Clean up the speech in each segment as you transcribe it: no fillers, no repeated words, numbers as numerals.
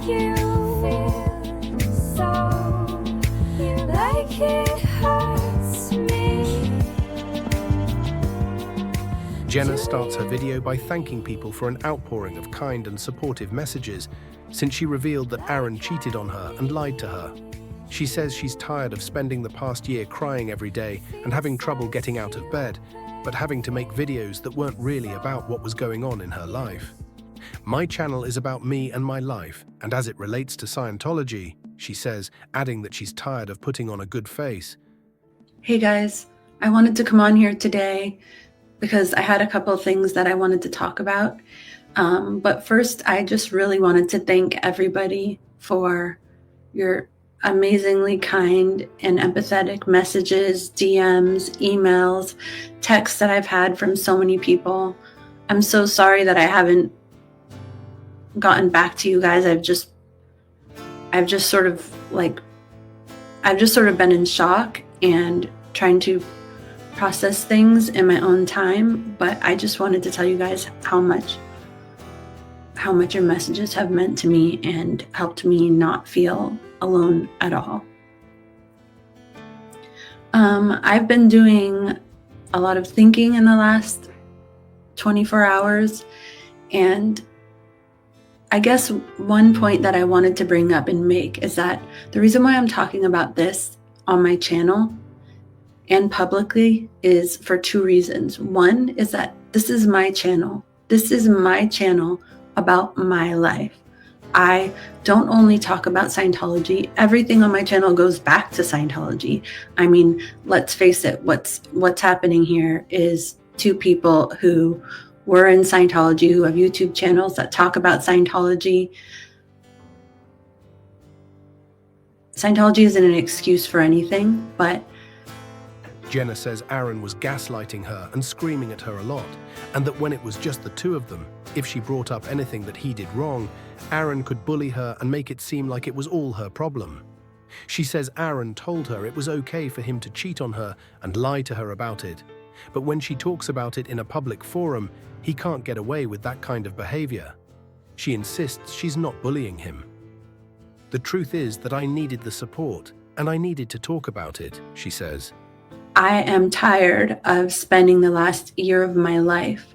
you feel so like it hurts me. Jenna starts her video by thanking people for an outpouring of kind and supportive messages since she revealed that Aaron cheated on her and lied to her. She says she's tired of spending the past year crying every day and having trouble getting out of bed, but having to make videos that weren't really about what was going on in her life. My channel is about me and my life, and as it relates to Scientology, she says, adding that she's tired of putting on a good face. Hey guys, I wanted to come on here today because I had a couple of things that I wanted to talk about. But first, I just really wanted to thank everybody for your amazingly kind and empathetic messages, DMs, emails, texts that I've had from so many people. I'm so sorry that I haven't gotten back to you guys. I've just sort of been in shock and trying to process things in my own time. But I just wanted to tell you guys how much your messages have meant to me and helped me not feel alone at all. I've been doing a lot of thinking in the last 24 hours, and I guess one point that I wanted to bring up and make is that the reason why I'm talking about this on my channel and publicly is for two reasons. One is that this is my channel. This is my channel about my life. I don't only talk about Scientology. Everything on my channel goes back to Scientology. I mean, let's face it, what's happening here is two people who were in Scientology, who have YouTube channels that talk about Scientology. Scientology isn't an excuse for anything, but Jenna says Aaron was gaslighting her and screaming at her a lot, and that when it was just the two of them, if she brought up anything that he did wrong, Aaron could bully her and make it seem like it was all her problem. She says Aaron told her it was okay for him to cheat on her and lie to her about it, but when she talks about it in a public forum, he can't get away with that kind of behavior. She insists she's not bullying him. The truth is that I needed the support, and I needed to talk about it, she says. I am tired of spending the last year of my life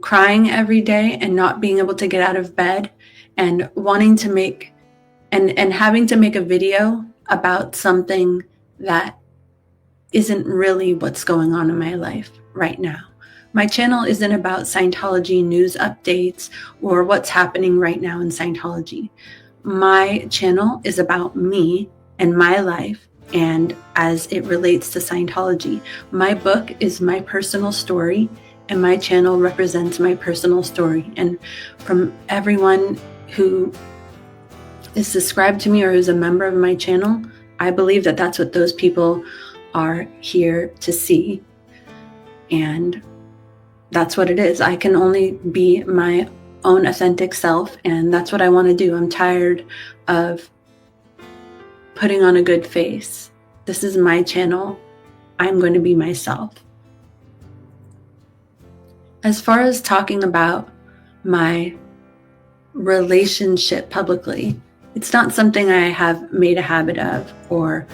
crying every day and not being able to get out of bed and wanting to make and having to make a video about something that isn't really what's going on in my life right now. My channel isn't about Scientology news updates or what's happening right now in Scientology. My channel is about me and my life, and as it relates to Scientology. My book is my personal story, and my channel represents my personal story. And from everyone who is subscribed to me or who's a member of my channel, I believe that that's what those people are here to see. And that's what it is. I can only be my own authentic self, and that's what I want to do. I'm tired of putting on a good face. This is my channel. I'm going to be myself. As far as talking about my relationship publicly, it's not something I have made a habit of or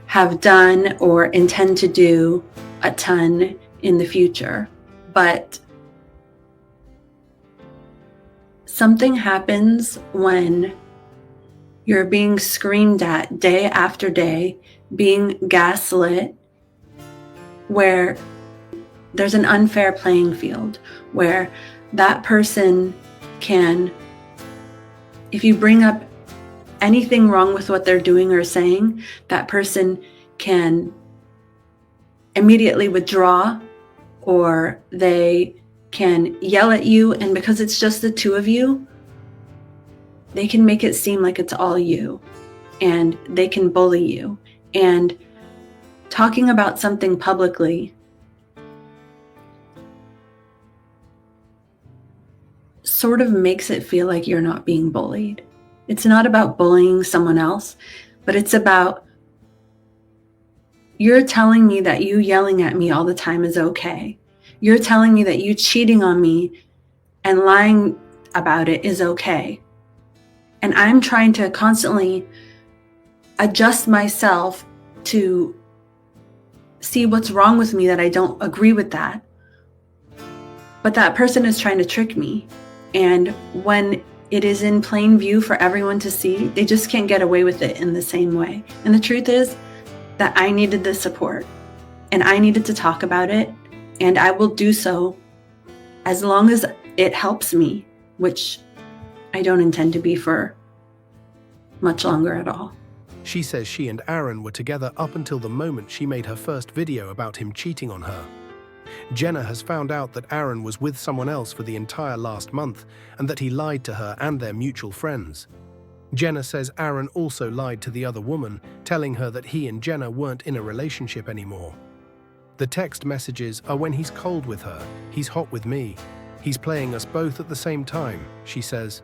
have done or intend to do a ton in the future. But something happens when you're being screamed at day after day, being gaslit, where there's an unfair playing field, where that person can, if you bring up anything wrong with what they're doing or saying, that person can immediately withdraw, or they can yell at you, and because it's just the two of you, they can make it seem like it's all you, and they can bully you. And talking about something publicly sort of makes it feel like you're not being bullied. It's not about bullying someone else, but it's about, you're telling me that you yelling at me all the time is okay. You're telling me that you cheating on me and lying about it is okay. And I'm trying to constantly adjust myself to see what's wrong with me that I don't agree with that. But that person is trying to trick me. And when it is in plain view for everyone to see, they just can't get away with it in the same way. And the truth is that I needed the support and I needed to talk about it. And I will do so as long as it helps me, which I don't intend to be for much longer at all. She says she and Aaron were together up until the moment she made her first video about him cheating on her. Jenna has found out that Aaron was with someone else for the entire last month and that he lied to her and their mutual friends. Jenna says Aaron also lied to the other woman, telling her that he and Jenna weren't in a relationship anymore. The text messages are when he's cold with her, he's hot with me, he's playing us both at the same time, she says.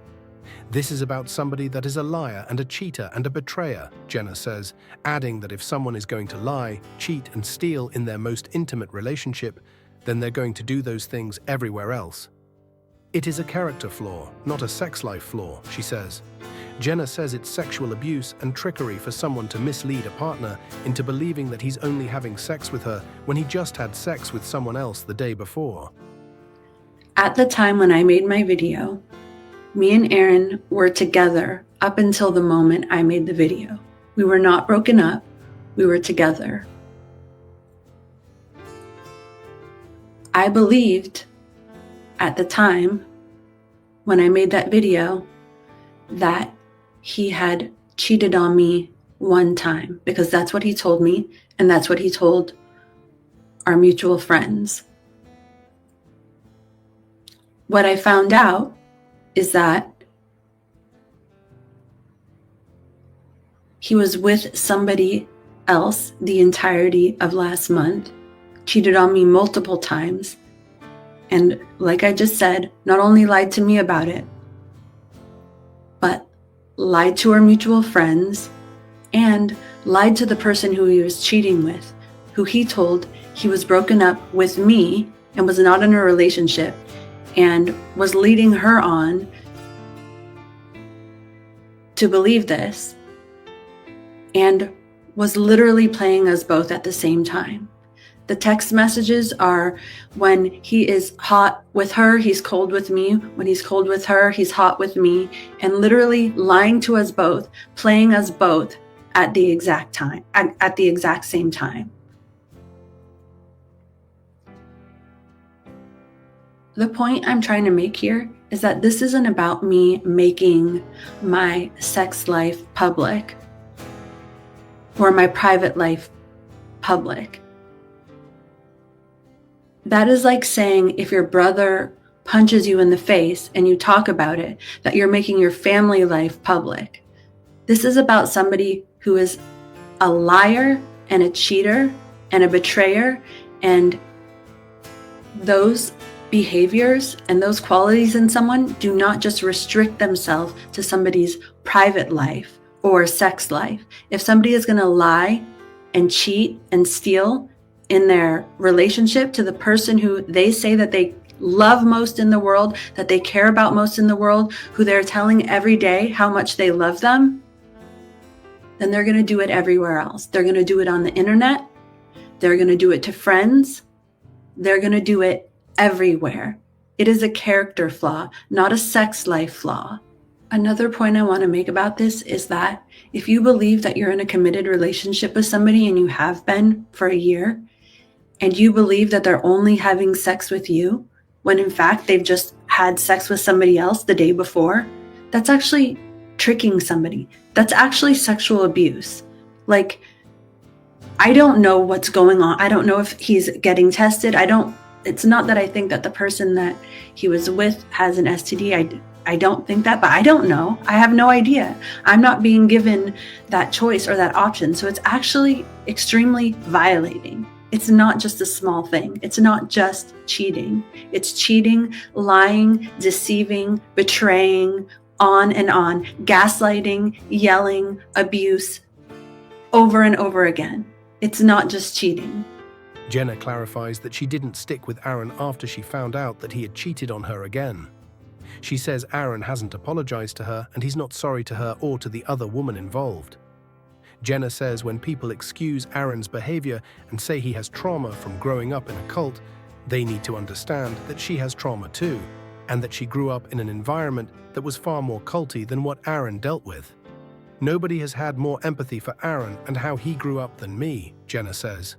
This is about somebody that is a liar and a cheater and a betrayer, Jenna says, adding that if someone is going to lie, cheat and steal in their most intimate relationship, then they're going to do those things everywhere else. It is a character flaw, not a sex life flaw, she says. Jenna says it's sexual abuse and trickery for someone to mislead a partner into believing that he's only having sex with her when he just had sex with someone else the day before. At the time when I made my video, me and Aaron were together up until the moment I made the video. We were not broken up, we were together. I believed at the time when I made that video that he had cheated on me one time because that's what he told me and that's what he told our mutual friends. What I found out is that he was with somebody else the entirety of last month, cheated on me multiple times, and like I just said, not only lied to me about it, but lied to our mutual friends and lied to the person who he was cheating with, who he told he was broken up with me and was not in a relationship and was leading her on to believe this and was literally playing us both at the same time. The text messages are when he is hot with her, he's cold with me. When he's cold with her, he's hot with me, and literally lying to us both, playing us both at the exact time, at the exact same time. The point I'm trying to make here is that this isn't about me making my sex life public or my private life public. That is like saying if your brother punches you in the face and you talk about it, that you're making your family life public. This is about somebody who is a liar and a cheater and a betrayer, and those behaviors and those qualities in someone do not just restrict themselves to somebody's private life or sex life. If somebody is going to lie and cheat and steal in their relationship to the person who they say that they love most in the world, that they care about most in the world, who they're telling every day how much they love them, then they're going to do it everywhere else. They're going to do it on the internet. They're going to do it to friends. They're going to do it everywhere. It is a character flaw, not a sex life flaw. Another point I want to make about this is that if you believe that you're in a committed relationship with somebody and you have been for a year, and you believe that they're only having sex with you, when in fact they've just had sex with somebody else the day before, that's actually tricking somebody. That's actually sexual abuse. Like, I don't know what's going on. I don't know if he's getting tested. It's not that I think that the person that he was with has an STD. I don't think that, but I don't know. I have no idea. I'm not being given that choice or that option. So it's actually extremely violating. It's not just a small thing. It's not just cheating. It's cheating, lying, deceiving, betraying, on and on, gaslighting, yelling, abuse, over and over again. It's not just cheating. Jenna clarifies that she didn't stick with Aaron after she found out that he had cheated on her again. She says Aaron hasn't apologized to her and he's not sorry to her or to the other woman involved. Jenna says when people excuse Aaron's behavior and say he has trauma from growing up in a cult, they need to understand that she has trauma too, and that she grew up in an environment that was far more culty than what Aaron dealt with. Nobody has had more empathy for Aaron and how he grew up than me, Jenna says.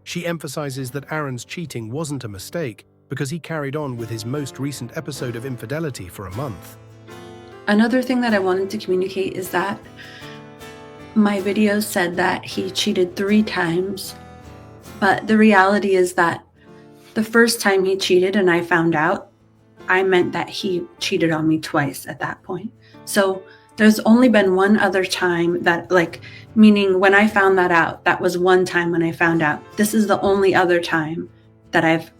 She emphasizes that Aaron's cheating wasn't a mistake because he carried on with his most recent episode of infidelity for a month. Another thing that I wanted to communicate is that my video said that he cheated 3 times, but the reality is that the first time he cheated and I found out, I meant that he cheated on me twice at that point. So there's only been one other time that, meaning when I found that out, that was one time when I found out. This is the only other time that I've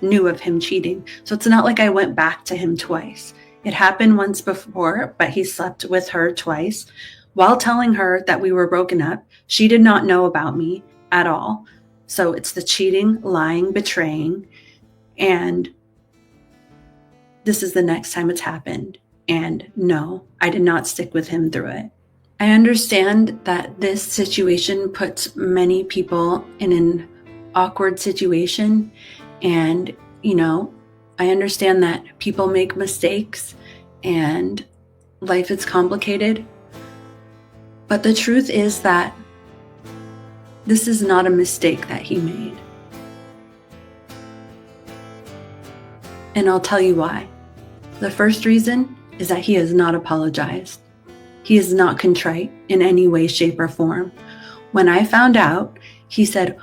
knew of him cheating. So it's not like I went back to him twice. It happened once before, but he slept with her twice. While telling her that we were broken up, she did not know about me at all. So it's the cheating, lying, betraying, and this is the next time it's happened. And no, I did not stick with him through it. I understand that this situation puts many people in an awkward situation. And, I understand that people make mistakes and life is complicated. But the truth is that this is not a mistake that he made. And I'll tell you why. The first reason is that he has not apologized. He is not contrite in any way, shape, or form. When I found out, he said,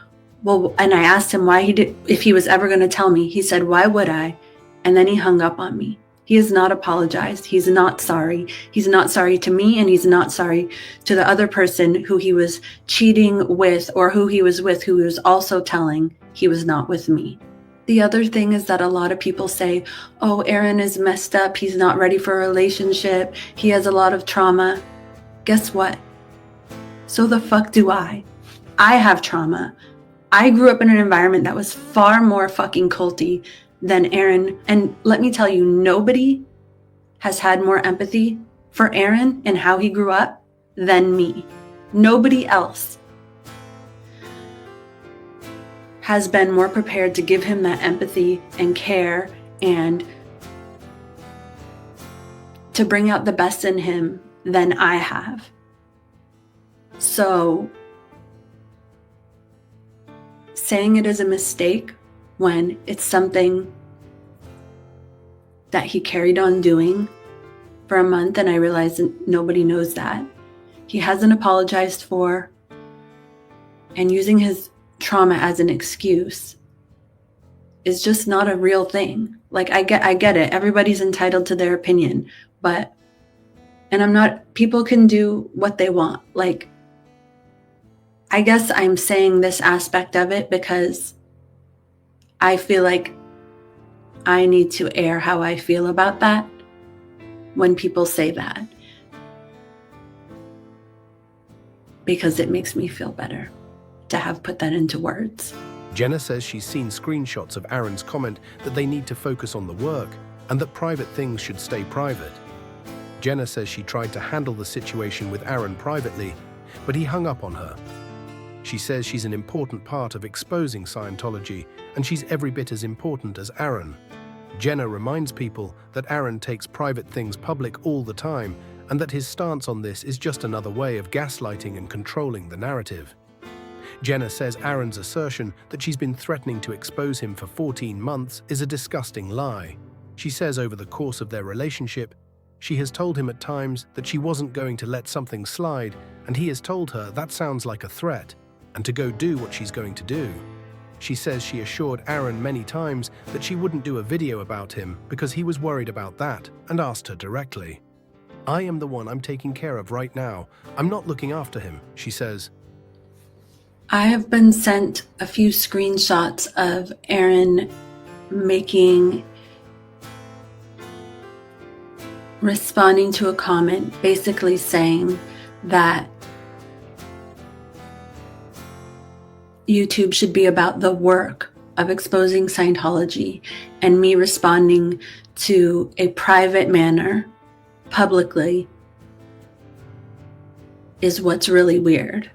well, and I asked him if he was ever going to tell me. He said, why would I? And then he hung up on me. He has not apologized. He's not sorry. He's not sorry to me, and he's not sorry to the other person who he was cheating with or who he was with, who he was also telling he was not with me. The other thing is that a lot of people say, oh, Aaron is messed up. He's not ready for a relationship. He has a lot of trauma. Guess what? So the fuck do I? I have trauma. I grew up in an environment that was far more fucking culty than Aaron. And let me tell you, nobody has had more empathy for Aaron and how he grew up than me. Nobody else has been more prepared to give him that empathy and care and to bring out the best in him than I have. So saying it is a mistake when it's something that he carried on doing for a month, and I realized that nobody knows that. He hasn't apologized for, and using his trauma as an excuse is just not a real thing. I get it. Everybody's entitled to their opinion, people can do what they want. I guess I'm saying this aspect of it because I feel like I need to air how I feel about that when people say that, because it makes me feel better to have put that into words. Jenna says she's seen screenshots of Aaron's comment that they need to focus on the work and that private things should stay private. Jenna says she tried to handle the situation with Aaron privately, but he hung up on her. She says she's an important part of exposing Scientology, and she's every bit as important as Aaron. Jenna reminds people that Aaron takes private things public all the time, and that his stance on this is just another way of gaslighting and controlling the narrative. Jenna says Aaron's assertion that she's been threatening to expose him for 14 months is a disgusting lie. She says over the course of their relationship, she has told him at times that she wasn't going to let something slide, and he has told her that sounds like a threat, and to go do what she's going to do. She says she assured Aaron many times that she wouldn't do a video about him because he was worried about that, and asked her directly. I am the one I'm taking care of right now. I'm not looking after him, she says. I have been sent a few screenshots of Aaron responding to a comment, basically saying that YouTube should be about the work of exposing Scientology, and me responding to a private manner publicly is what's really weird.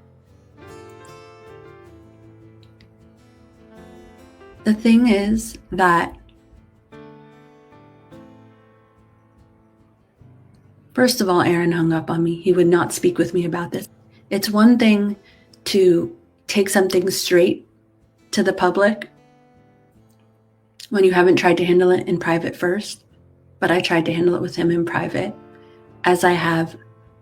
The thing is that, first of all, Aaron hung up on me. He would not speak with me about this. It's one thing to take something straight to the public when you haven't tried to handle it in private first, but I tried to handle it with him in private, as I have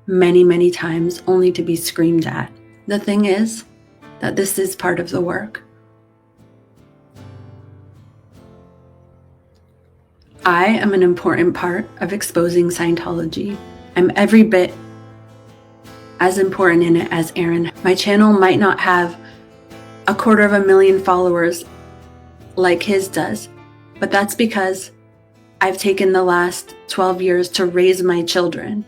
many, many times, only to be screamed at. The thing is that this is part of the work. I am an important part of exposing Scientology. I'm every bit as important in it as Aaron. My channel might not have 250,000 followers like his does, but that's because I've taken the last 12 years to raise my children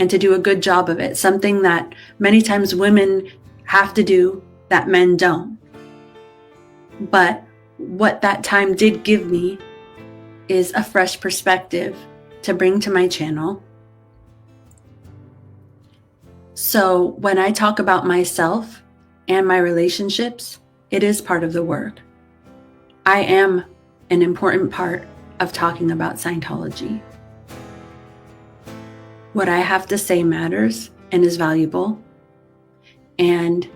and to do a good job of it, something that many times women have to do that men don't. But what that time did give me is a fresh perspective to bring to my channel. So when I talk about myself and my relationships, it is part of the work. I am an important part of talking about Scientology. What I have to say matters and is valuable. And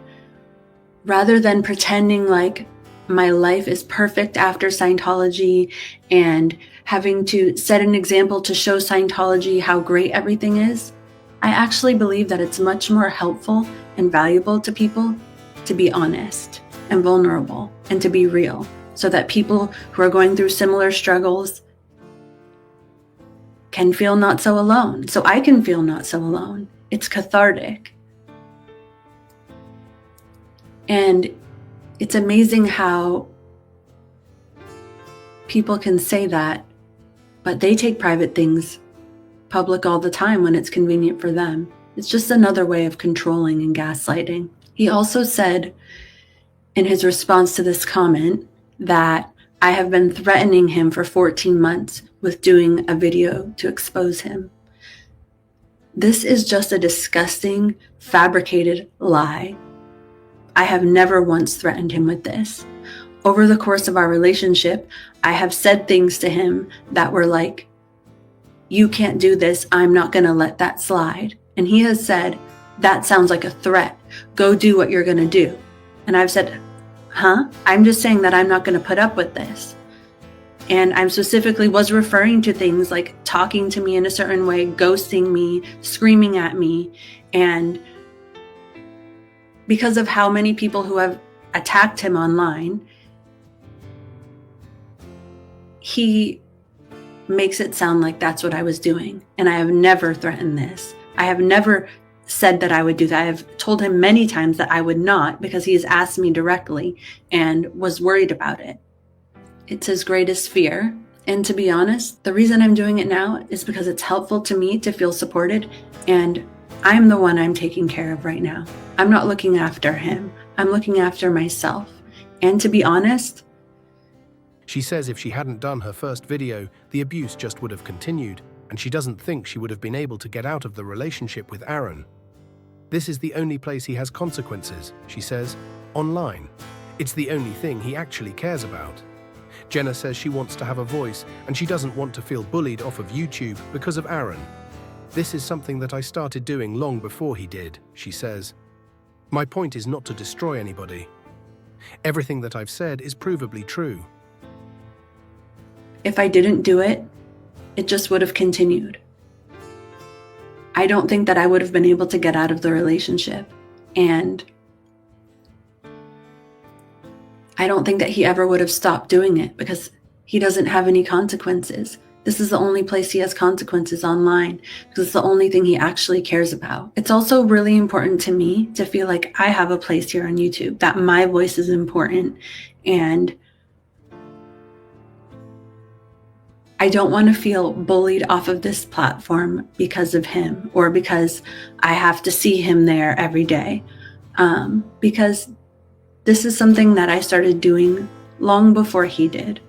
rather than pretending like my life is perfect after Scientology and having to set an example to show Scientology how great everything is, I actually believe that it's much more helpful and valuable to people to be honest and vulnerable and to be real, so that people who are going through similar struggles can feel not so alone. So I can feel not so alone. It's cathartic. And it's amazing how people can say that, but they take private things public all the time when it's convenient for them. It's just another way of controlling and gaslighting. He also said in his response to this comment that I have been threatening him for 14 months with doing a video to expose him. This is just a disgusting, fabricated lie. I have never once threatened him with this. Over the course of our relationship, I have said things to him that were like, "You can't do this. I'm not going to let that slide." And he has said, "That sounds like a threat. Go do what you're going to do." And I've said, "Huh? I'm just saying that I'm not going to put up with this." And I specifically was referring to things like talking to me in a certain way, ghosting me, screaming at me. And because of how many people who have attacked him online, he makes it sound like that's what I was doing. And I have never threatened this. I have never said that I would do that. I have told him many times that I would not, because he has asked me directly and was worried about it. It's his greatest fear. And to be honest, the reason I'm doing it now is because it's helpful to me to feel supported, and I'm the one I'm taking care of right now. I'm not looking after him. I'm looking after myself. And to be honest, She says if she hadn't done her first video, the abuse just would have continued, and she doesn't think she would have been able to get out of the relationship with Aaron. This is the only place he has consequences, she says, online. It's the only thing he actually cares about. Jenna says she wants to have a voice, and she doesn't want to feel bullied off of YouTube because of Aaron. "This is something that I started doing long before he did," she says. "My point is not to destroy anybody. Everything that I've said is provably true." if I didn't do it, it just would have continued. I don't think that I would have been able to get out of the relationship. And I don't think that he ever would have stopped doing it, because he doesn't have any consequences. This is the only place he has consequences, online, because it's the only thing he actually cares about. It's also really important to me to feel like I have a place here on YouTube, that my voice is important. And I don't want to feel bullied off of this platform because of him, or because I have to see him there every day. Because this is something that I started doing long before he did.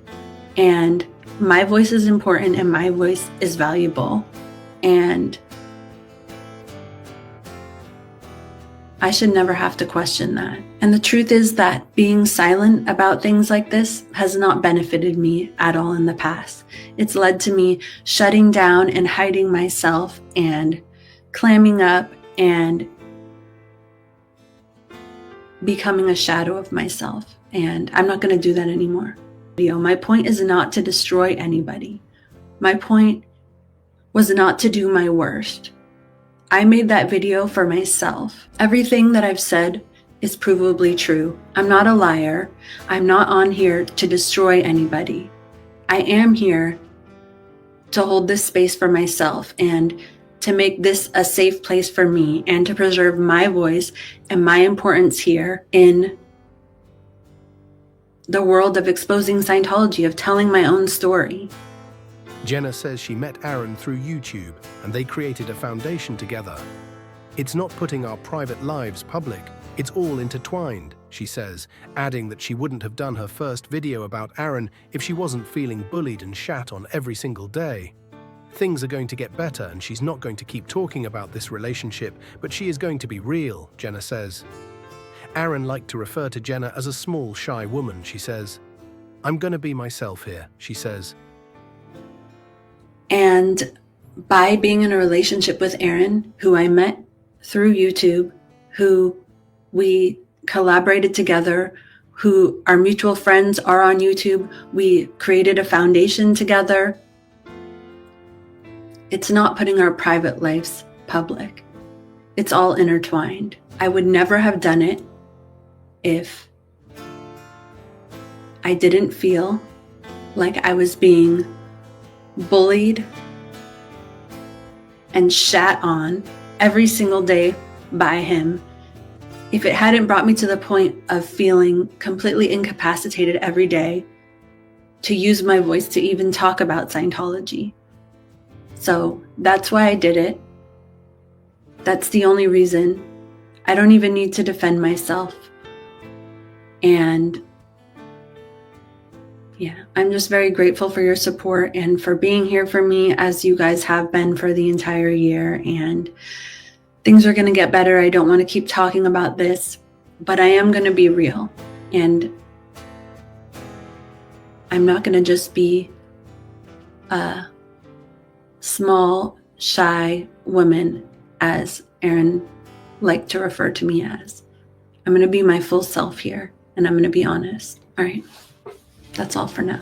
And My voice is important and my voice is valuable. And I should never have to question that. And the truth is that being silent about things like this has not benefited me at all in the past. It's led to me shutting down and hiding myself and clamming up and becoming a shadow of myself. And I'm not going to do that anymore. My point is not to destroy anybody. My point was not to do my worst. I made that video for myself. Everything that I've said is provably true. I'm not a liar. I'm not on here to destroy anybody. I am here to hold this space for myself and to make this a safe place for me and to preserve my voice and my importance here in the world of exposing Scientology, of telling my own story. Jenna says she met Aaron through YouTube and they created a foundation together. It's not putting our private lives public, it's all intertwined, she says, adding that she wouldn't have done her first video about Aaron if she wasn't feeling bullied and shat on every single day. Things are going to get better and she's not going to keep talking about this relationship, but she is going to be real, Jenna says. Aaron liked to refer to Jenna as a small, shy woman, she says. I'm gonna be myself here, she says. And by being in a relationship with Aaron, who I met through YouTube, who we collaborated together, who our mutual friends are on YouTube, we created a foundation together. It's not putting our private lives public. It's all intertwined. I would never have done it if I didn't feel like I was being bullied and shat on every single day by him. If it hadn't brought me to the point of feeling completely incapacitated every day to use my voice to even talk about Scientology. So that's why I did it. That's the only reason. I don't even need to defend myself. And yeah, I'm just very grateful for your support and for being here for me as you guys have been for the entire year. And things are going to get better. I don't want to keep talking about this, but I am going to be real. And I'm not going to just be a small, shy woman, as Aaron liked to refer to me as. I'm going to be my full self here, and I'm going to be honest. All right. That's all for now.